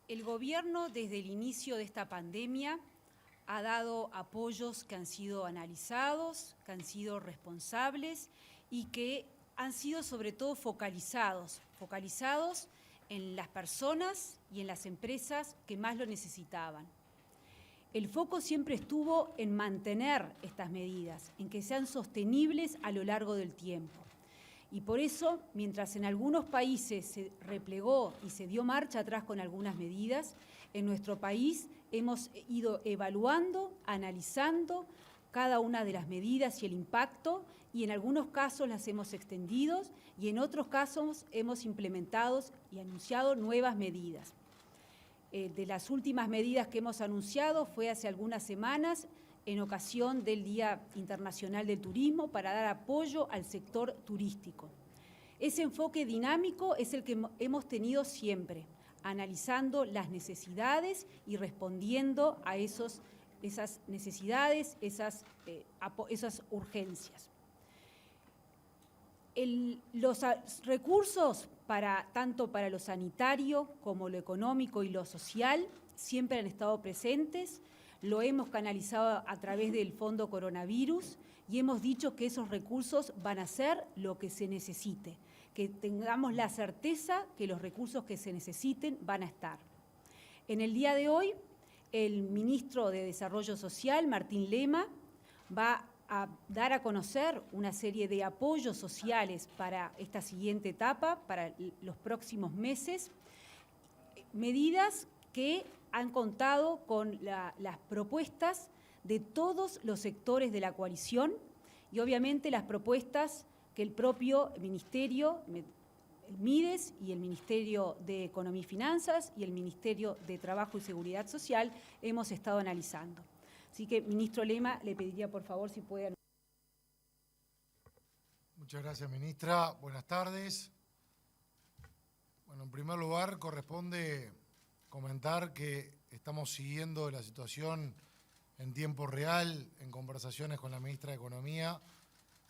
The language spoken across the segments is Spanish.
El gobierno, desde el inicio de esta pandemia, ha dado apoyos que han sido analizados, que han sido responsables y que han sido sobre todo focalizados en las personas y en las empresas que más lo necesitaban. El foco siempre estuvo en mantener estas medidas, en que sean sostenibles a lo largo del tiempo. Y por eso, mientras en algunos países se replegó y se dio marcha atrás con algunas medidas, en nuestro país hemos ido evaluando, analizando cada una de las medidas y el impacto, y en algunos casos las hemos extendido y en otros casos hemos implementado y anunciado nuevas medidas. De las últimas medidas que hemos anunciado fue hace algunas semanas en ocasión del Día Internacional del Turismo para dar apoyo al sector turístico. Ese enfoque dinámico es el que hemos tenido siempre, analizando las necesidades y respondiendo a esas necesidades, esas urgencias. Los recursos tanto para lo sanitario como lo económico y lo social siempre han estado presentes. Lo hemos canalizado a través del Fondo Coronavirus y hemos dicho que esos recursos van a ser lo que se necesite, que tengamos la certeza que los recursos que se necesiten van a estar. En el día de hoy, el ministro de Desarrollo Social, Martín Lema, va a dar a conocer una serie de apoyos sociales para esta siguiente etapa, para los próximos meses, medidas que han contado con las propuestas de todos los sectores de la coalición y obviamente las propuestas que el propio Ministerio, el MIDES y el Ministerio de Economía y Finanzas y el Ministerio de Trabajo y Seguridad Social hemos estado analizando. Así que, ministro Lema, le pediría por favor si puede... Muchas gracias, ministra. Buenas tardes. Bueno, en primer lugar, corresponde comentar que estamos siguiendo la situación en tiempo real, en conversaciones con la ministra de Economía,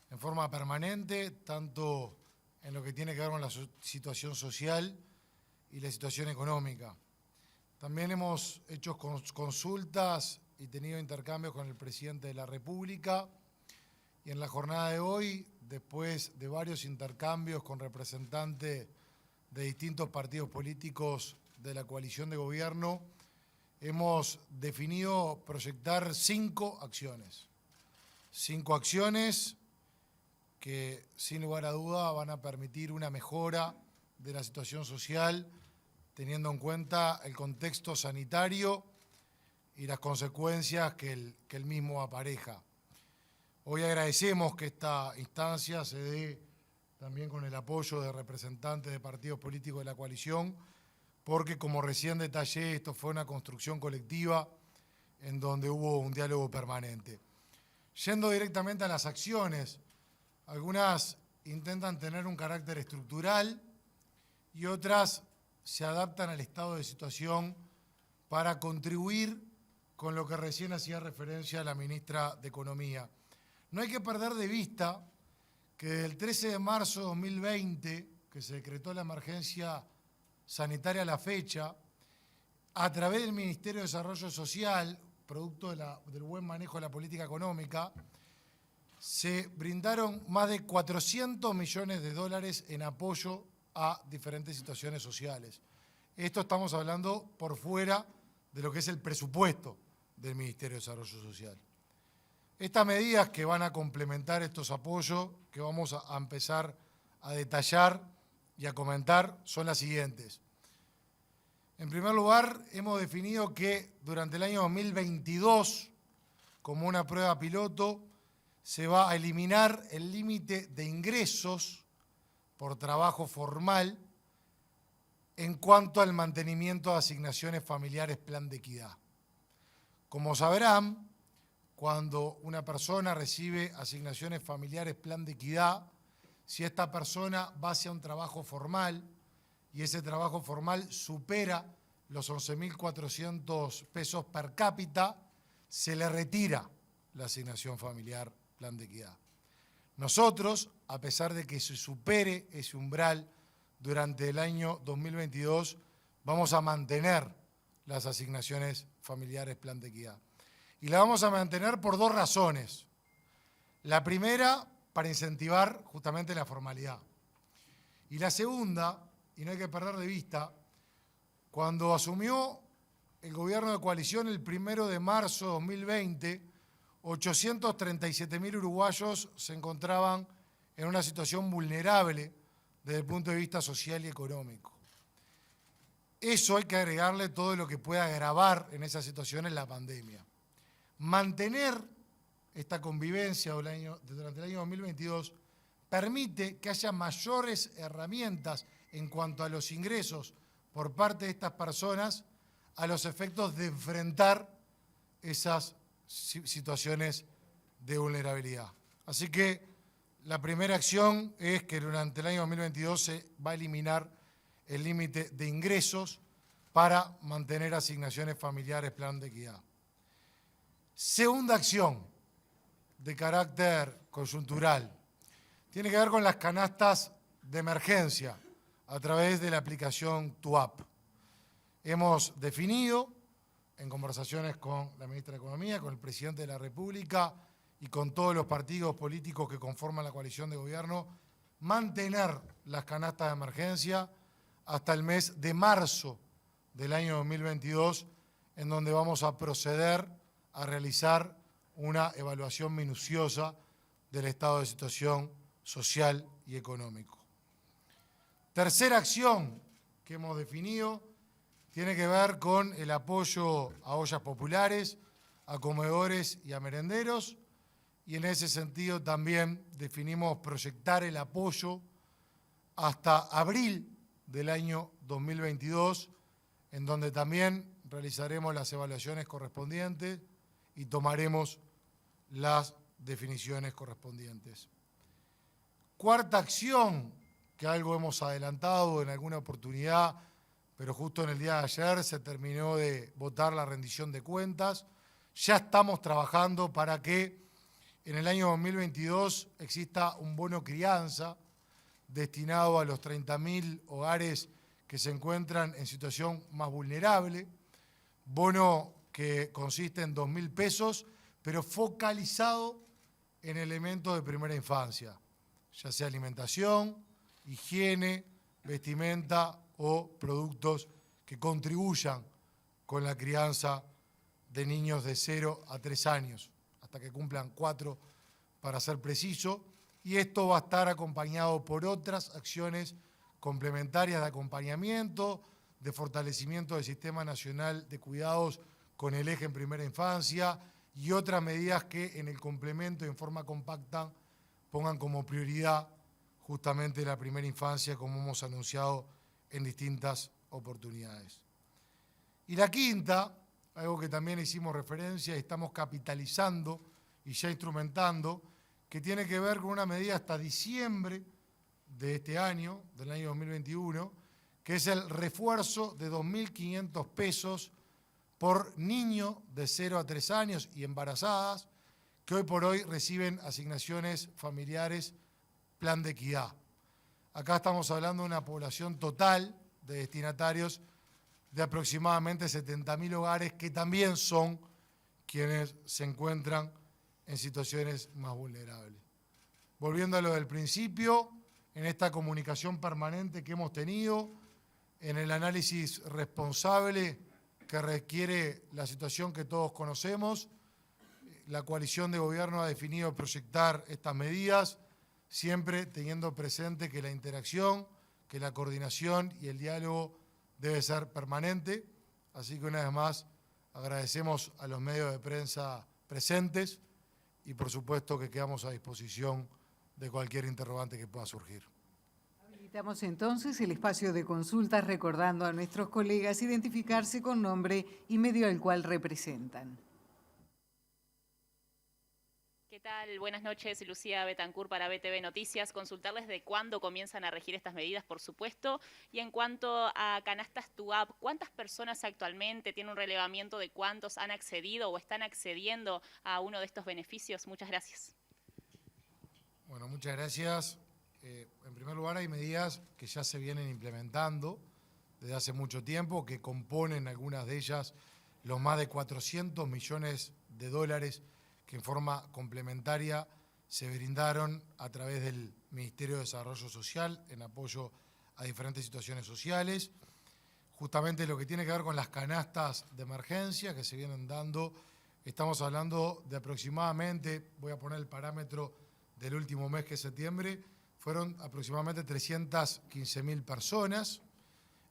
en forma permanente, tanto en lo que tiene que ver con la situación social y la situación económica. También hemos hecho consultas y tenido intercambios con el presidente de la República, y en la jornada de hoy, después de varios intercambios con representantes de distintos partidos políticos de la coalición de gobierno, hemos definido proyectar 5 acciones. 5 acciones que, sin lugar a duda, van a permitir una mejora de la situación social, teniendo en cuenta el contexto sanitario y las consecuencias que el mismo apareja. Hoy agradecemos que esta instancia se dé también con el apoyo de representantes de partidos políticos de la coalición, porque, como recién detallé, esto fue una construcción colectiva en donde hubo un diálogo permanente. Yendo directamente a las acciones, algunas intentan tener un carácter estructural y otras se adaptan al estado de situación para contribuir con lo que recién hacía referencia la ministra de Economía. No hay que perder de vista que desde el 13 de marzo de 2020, que se decretó la emergencia sanitaria a la fecha, a través del Ministerio de Desarrollo Social, producto del buen manejo de la política económica, se brindaron más de 400 millones de dólares en apoyo a diferentes situaciones sociales. Esto estamos hablando por fuera de lo que es el presupuesto del Ministerio de Desarrollo Social. Estas medidas que van a complementar estos apoyos, que vamos a empezar a detallar y a comentar, son las siguientes. En primer lugar, hemos definido que durante el año 2022, como una prueba piloto, se va a eliminar el límite de ingresos por trabajo formal en cuanto al mantenimiento de asignaciones familiares Plan de Equidad. Como sabrán, cuando una persona recibe asignaciones familiares Plan de Equidad, si esta persona va hacia un trabajo formal y ese trabajo formal supera los 11.400 pesos per cápita, se le retira la asignación familiar Plan de Equidad. Nosotros, a pesar de que se supere ese umbral durante el año 2022, vamos a mantener las asignaciones familiares Plan de Equidad. Y la vamos a mantener por dos razones. La primera, para incentivar justamente la formalidad. Y la segunda, y no hay que perder de vista, cuando asumió el gobierno de coalición el 1 de marzo de 2020, 837.000 uruguayos se encontraban en una situación vulnerable desde el punto de vista social y económico. Eso hay que agregarle todo lo que pueda agravar en esa situación en la pandemia. Mantener esta convivencia durante el año 2022 permite que haya mayores herramientas en cuanto a los ingresos por parte de estas personas a los efectos de enfrentar esas situaciones de vulnerabilidad. Así que la primera acción es que durante el año 2022 se va a eliminar el límite de ingresos para mantener asignaciones familiares Plan de Equidad. Segunda acción de carácter coyuntural tiene que ver con las canastas de emergencia a través de la aplicación TUAP. Hemos definido, en conversaciones con la ministra de Economía, con el presidente de la República y con todos los partidos políticos que conforman la coalición de gobierno, mantener las canastas de emergencia hasta el mes de marzo del año 2022, en donde vamos a proceder a realizar una evaluación minuciosa del estado de situación social y económico. Tercera acción que hemos definido tiene que ver con el apoyo a ollas populares, a comedores y a merenderos, y en ese sentido también definimos proyectar el apoyo hasta abril del año 2022, en donde también realizaremos las evaluaciones correspondientes y tomaremos las definiciones correspondientes. Cuarta acción, que algo hemos adelantado en alguna oportunidad, pero justo en el día de ayer se terminó de votar la rendición de cuentas. Ya estamos trabajando para que en el año 2022 exista un bono crianza destinado a los 30.000 hogares que se encuentran en situación más vulnerable, bono que consiste en 2.000 pesos, pero focalizado en elementos de primera infancia, ya sea alimentación, higiene, vestimenta o productos que contribuyan con la crianza de niños de 0 a 3 años, hasta que cumplan 4 para ser preciso, y esto va a estar acompañado por otras acciones complementarias de acompañamiento, de fortalecimiento del Sistema Nacional de Cuidados con el eje en primera infancia y otras medidas que en el complemento y en forma compacta pongan como prioridad justamente la primera infancia, como hemos anunciado en distintas oportunidades. Y la quinta, algo que también hicimos referencia y estamos capitalizando y ya instrumentando, que tiene que ver con una medida hasta diciembre de este año, del año 2021, que es el refuerzo de 2.500 pesos por niño de 0 a 3 años y embarazadas, que hoy por hoy reciben asignaciones familiares Plan de Equidad. Acá estamos hablando de una población total de destinatarios de aproximadamente 70.000 hogares que también son quienes se encuentran en situaciones más vulnerables. Volviendo a lo del principio, en esta comunicación permanente que hemos tenido, en el análisis responsable que requiere la situación que todos conocemos, la coalición de gobierno ha definido proyectar estas medidas, siempre teniendo presente que la interacción, que la coordinación y el diálogo debe ser permanente. Así que una vez más agradecemos a los medios de prensa presentes y por supuesto que quedamos a disposición de cualquier interrogante que pueda surgir. Habilitamos entonces el espacio de consultas recordando a nuestros colegas identificarse con nombre y medio al cual representan. ¿Qué tal? Buenas noches, Lucía Betancur para BTV Noticias. Consultarles de cuándo comienzan a regir estas medidas, por supuesto. Y en cuanto a canastas TUAP, ¿cuántas personas actualmente tienen un relevamiento de cuántos han accedido o están accediendo a uno de estos beneficios? Muchas gracias. Bueno, muchas gracias. En primer lugar, hay medidas que ya se vienen implementando desde hace mucho tiempo, que componen algunas de ellas los más de 400 millones de dólares que en forma complementaria se brindaron a través del Ministerio de Desarrollo Social en apoyo a diferentes situaciones sociales. Justamente lo que tiene que ver con las canastas de emergencia que se vienen dando, estamos hablando de aproximadamente, voy a poner el parámetro del último mes que es septiembre, fueron aproximadamente 315.000 personas.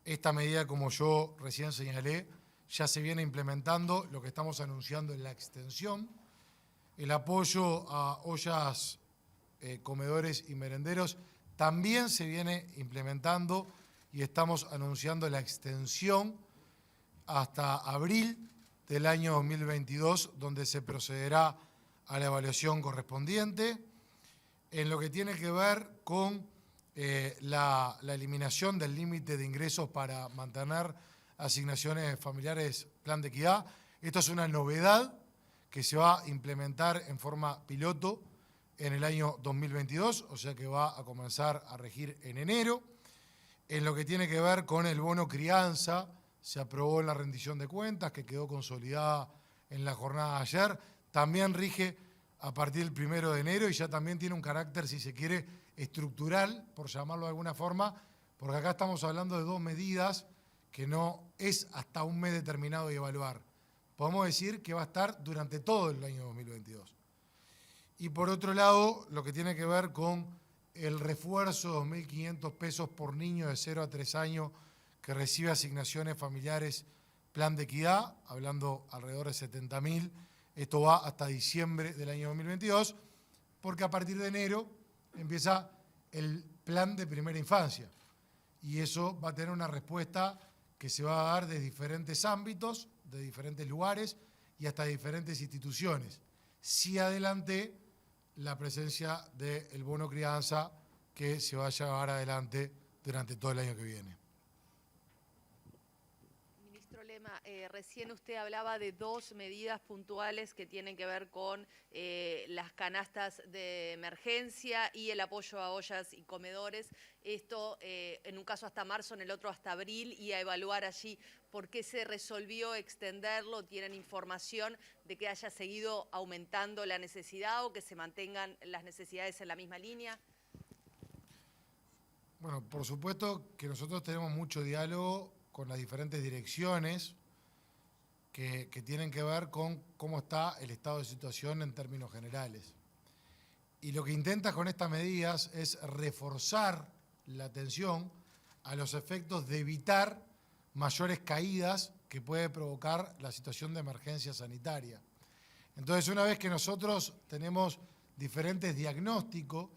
Esta medida, como yo recién señalé, ya se viene implementando, lo que estamos anunciando en la extensión. El apoyo a ollas, comedores y merenderos también se viene implementando y estamos anunciando la extensión hasta abril del año 2022, donde se procederá a la evaluación correspondiente. En lo que tiene que ver con la eliminación del límite de ingresos para mantener asignaciones familiares Plan de Equidad, esto es una novedad que se va a implementar en forma piloto en el año 2022, o sea que va a comenzar a regir en enero. En lo que tiene que ver con el bono crianza, se aprobó en la rendición de cuentas, que quedó consolidada en la jornada de ayer, también rige a partir del 1 de enero y ya también tiene un carácter, si se quiere, estructural, por llamarlo de alguna forma, porque acá estamos hablando de dos medidas que no es hasta un mes determinado de evaluar. Podemos decir que va a estar durante todo el año 2022. Y por otro lado, lo que tiene que ver con el refuerzo de 2.500 pesos por niño de 0 a 3 años que recibe asignaciones familiares Plan de Equidad, hablando alrededor de 70.000, esto va hasta diciembre del año 2022, porque a partir de enero empieza el plan de primera infancia. Y eso va a tener una respuesta que se va a dar de diferentes ámbitos, de diferentes lugares y hasta diferentes instituciones. Sí adelanté la presencia del bono crianza que se va a llevar adelante durante todo el año que viene. Ministro Lema, recién usted hablaba de dos medidas puntuales que tienen que ver con las canastas de emergencia y el apoyo a ollas y comedores. Esto en un caso hasta marzo, en el otro hasta abril, y a evaluar allí por qué se resolvió extenderlo. ¿Tienen información de que haya seguido aumentando la necesidad o que se mantengan las necesidades en la misma línea? Bueno, por supuesto que nosotros tenemos mucho diálogo con las diferentes direcciones que tienen que ver con cómo está el estado de situación en términos generales. Y lo que intenta con estas medidas es reforzar la atención a los efectos de evitar mayores caídas que puede provocar la situación de emergencia sanitaria. Entonces, una vez que nosotros tenemos diferentes diagnósticos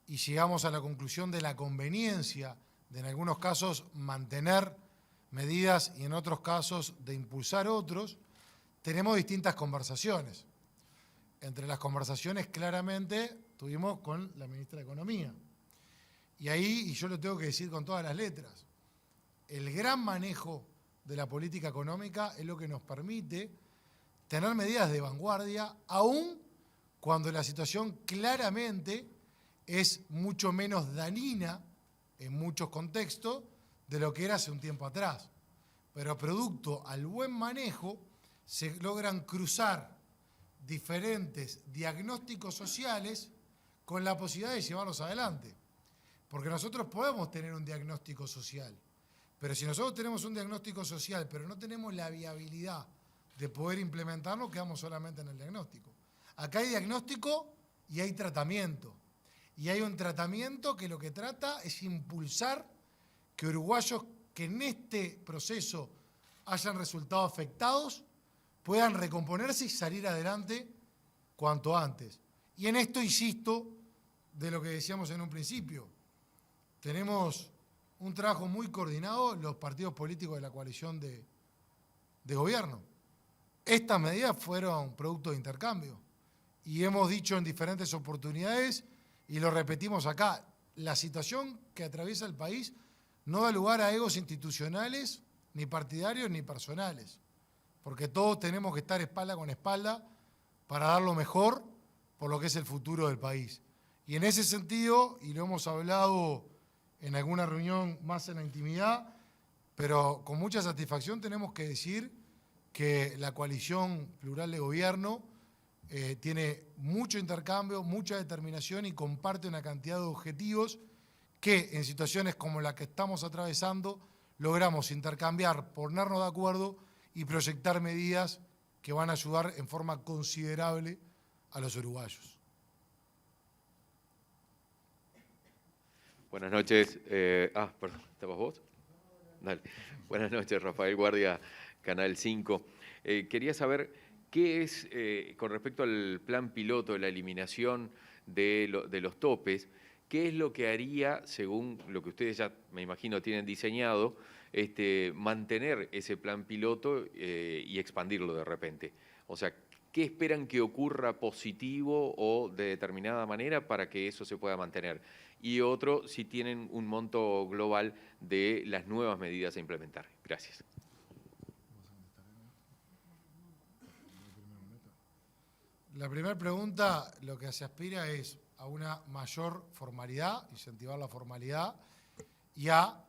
y llegamos a la conclusión de la conveniencia de, en algunos casos, mantener medidas y en otros casos de impulsar otros, tenemos distintas conversaciones. Entre las conversaciones, claramente, tuvimos con la ministra de Economía. Y ahí, y yo lo tengo que decir con todas las letras, el gran manejo de la política económica es lo que nos permite tener medidas de vanguardia, aún cuando la situación claramente es mucho menos dañina en muchos contextos de lo que era hace un tiempo atrás. Pero producto al buen manejo se logran cruzar diferentes diagnósticos sociales con la posibilidad de llevarlos adelante. Porque nosotros podemos tener un diagnóstico social, pero si nosotros tenemos un diagnóstico social, pero no tenemos la viabilidad de poder implementarlo, quedamos solamente en el diagnóstico. Acá hay diagnóstico y hay tratamiento. Y hay un tratamiento que lo que trata es impulsar que uruguayos que en este proceso hayan resultado afectados puedan recomponerse y salir adelante cuanto antes. Y en esto insisto de lo que decíamos en un principio. Tenemos un trabajo muy coordinado los partidos políticos de la coalición de gobierno. Estas medidas fueron producto de intercambio y hemos dicho en diferentes oportunidades y lo repetimos acá, la situación que atraviesa el país no da lugar a egos institucionales, ni partidarios, ni personales, porque todos tenemos que estar espalda con espalda para dar lo mejor por lo que es el futuro del país. Y en ese sentido, y lo hemos hablado en alguna reunión más en la intimidad, pero con mucha satisfacción tenemos que decir que la coalición plural de gobierno tiene mucho intercambio, mucha determinación y comparte una cantidad de objetivos que en situaciones como la que estamos atravesando logramos intercambiar, ponernos de acuerdo y proyectar medidas que van a ayudar en forma considerable a los uruguayos. Buenas noches. Perdón, ¿estabas vos? Dale. Buenas noches, Rafael Guardia, Canal 5. Quería saber qué es, con respecto al plan piloto de la eliminación de los topes, qué es lo que haría, según lo que ustedes ya, me imagino, tienen diseñado, mantener ese plan piloto y expandirlo de repente. O sea, ¿qué esperan que ocurra positivo o de determinada manera para que eso se pueda mantener? Y otro, si tienen un monto global de las nuevas medidas a implementar. Gracias. La primera pregunta, lo que se aspira es a una mayor formalidad, incentivar la formalidad y a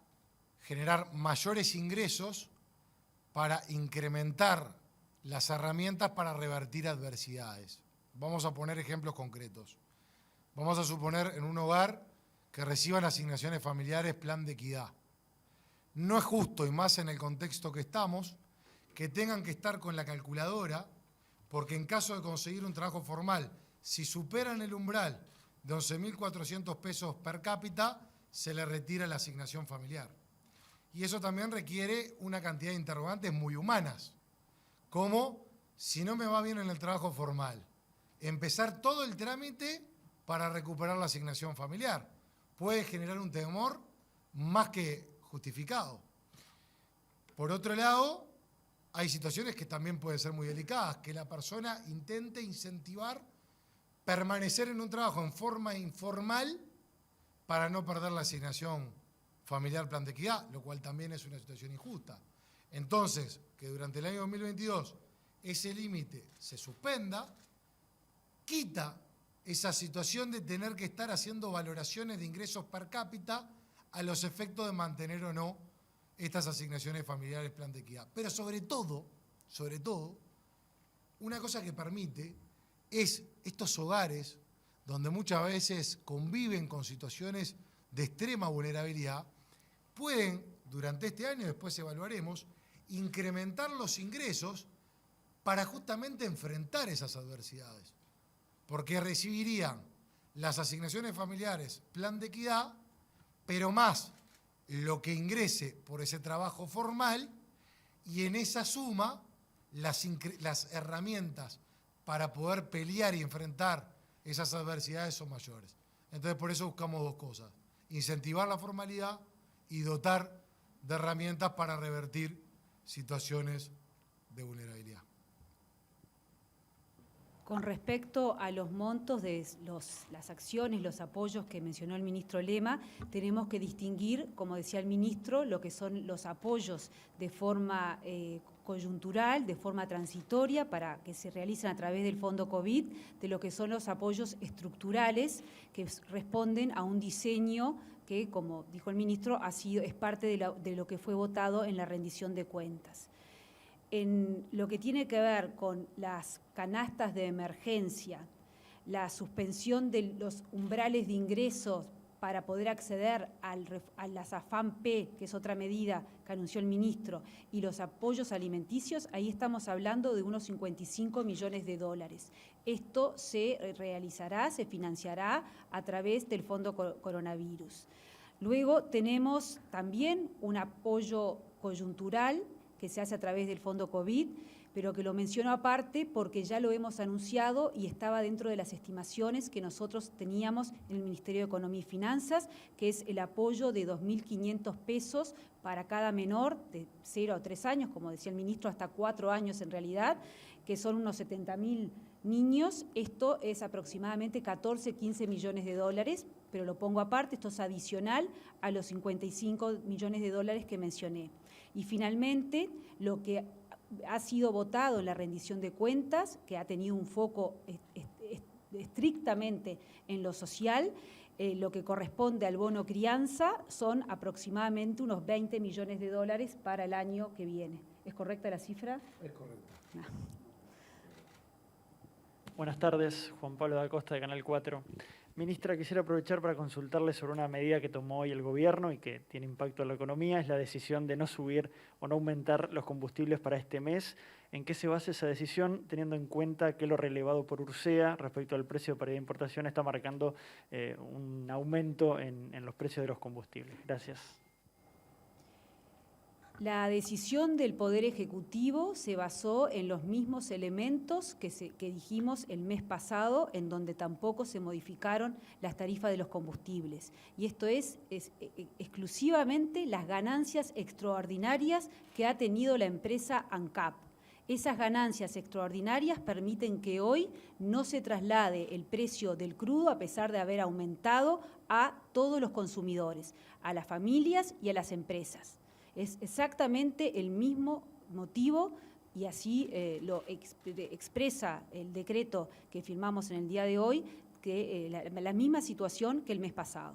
generar mayores ingresos para incrementar las herramientas para revertir adversidades. Vamos a poner ejemplos concretos. Vamos a suponer en un hogar que reciban asignaciones familiares plan de equidad. No es justo, y más en el contexto que estamos, que tengan que estar con la calculadora, porque en caso de conseguir un trabajo formal, si superan el umbral de 11.400 pesos per cápita, se le retira la asignación familiar. Y eso también requiere una cantidad de interrogantes muy humanas, como si no me va bien en el trabajo formal, empezar todo el trámite para recuperar la asignación familiar. Puede generar un temor más que justificado. Por otro lado, hay situaciones que también pueden ser muy delicadas, que la persona intente incentivar permanecer en un trabajo en forma informal para no perder la asignación familiar plan de equidad, lo cual también es una situación injusta. Entonces, que durante el año 2022 ese límite se suspenda, quita esa situación de tener que estar haciendo valoraciones de ingresos per cápita a los efectos de mantener o no estas asignaciones familiares plan de equidad. Pero sobre todo, una cosa que permite es estos hogares donde muchas veces conviven con situaciones de extrema vulnerabilidad, pueden, durante este año, después evaluaremos, incrementar los ingresos para justamente enfrentar esas adversidades. Porque recibirían las asignaciones familiares plan de equidad, pero más lo que ingrese por ese trabajo formal, y en esa suma las herramientas para poder pelear y enfrentar esas adversidades son mayores. Entonces por eso buscamos dos cosas: incentivar la formalidad y dotar de herramientas para revertir situaciones de vulnerabilidad. Con respecto a los montos de las acciones, los apoyos que mencionó el ministro Lema, tenemos que distinguir, como decía el ministro, lo que son los apoyos de forma coyuntural, de forma transitoria, para que se realicen a través del Fondo COVID, de lo que son los apoyos estructurales que responden a un diseño que, como dijo el ministro, es parte de lo que fue votado en la rendición de cuentas. En lo que tiene que ver con las canastas de emergencia, la suspensión de los umbrales de ingresos para poder acceder a las AFAM-P, que es otra medida que anunció el ministro, y los apoyos alimenticios, ahí estamos hablando de unos 55 millones de dólares. Esto se realizará, se financiará a través del Fondo Coronavirus. Luego tenemos también un apoyo coyuntural que se hace a través del Fondo COVID, pero que lo menciono aparte porque ya lo hemos anunciado y estaba dentro de las estimaciones que nosotros teníamos en el Ministerio de Economía y Finanzas, que es el apoyo de 2.500 pesos para cada menor de 0 a 3 años, como decía el ministro, hasta 4 años en realidad, que son unos 70.000 niños. Esto es aproximadamente 14, 15 millones de dólares, pero lo pongo aparte, esto es adicional a los 55 millones de dólares que mencioné. Y finalmente, lo que ha sido votado en la rendición de cuentas, que ha tenido un foco estrictamente en lo social, Lo que corresponde al bono crianza son aproximadamente unos 20 millones de dólares para el año que viene. ¿Es correcta la cifra? Es correcto. Buenas tardes, Juan Pablo da Costa de Canal 4. Ministra, quisiera aprovechar para consultarle sobre una medida que tomó hoy el gobierno y que tiene impacto en la economía, es la decisión de no subir o no aumentar los combustibles para este mes. ¿En qué se basa esa decisión, teniendo en cuenta que lo relevado por Ursea respecto al precio de paridad de importación está marcando un aumento en los precios de los combustibles? Gracias. La decisión del Poder Ejecutivo se basó en los mismos elementos que dijimos el mes pasado, en donde tampoco se modificaron las tarifas de los combustibles. Y esto es exclusivamente las ganancias extraordinarias que ha tenido la empresa ANCAP. Esas ganancias extraordinarias permiten que hoy no se traslade el precio del crudo, a pesar de haber aumentado, a todos los consumidores, a las familias y a las empresas. Es exactamente el mismo motivo y así lo expresa el decreto que firmamos en el día de hoy, que la misma situación que el mes pasado.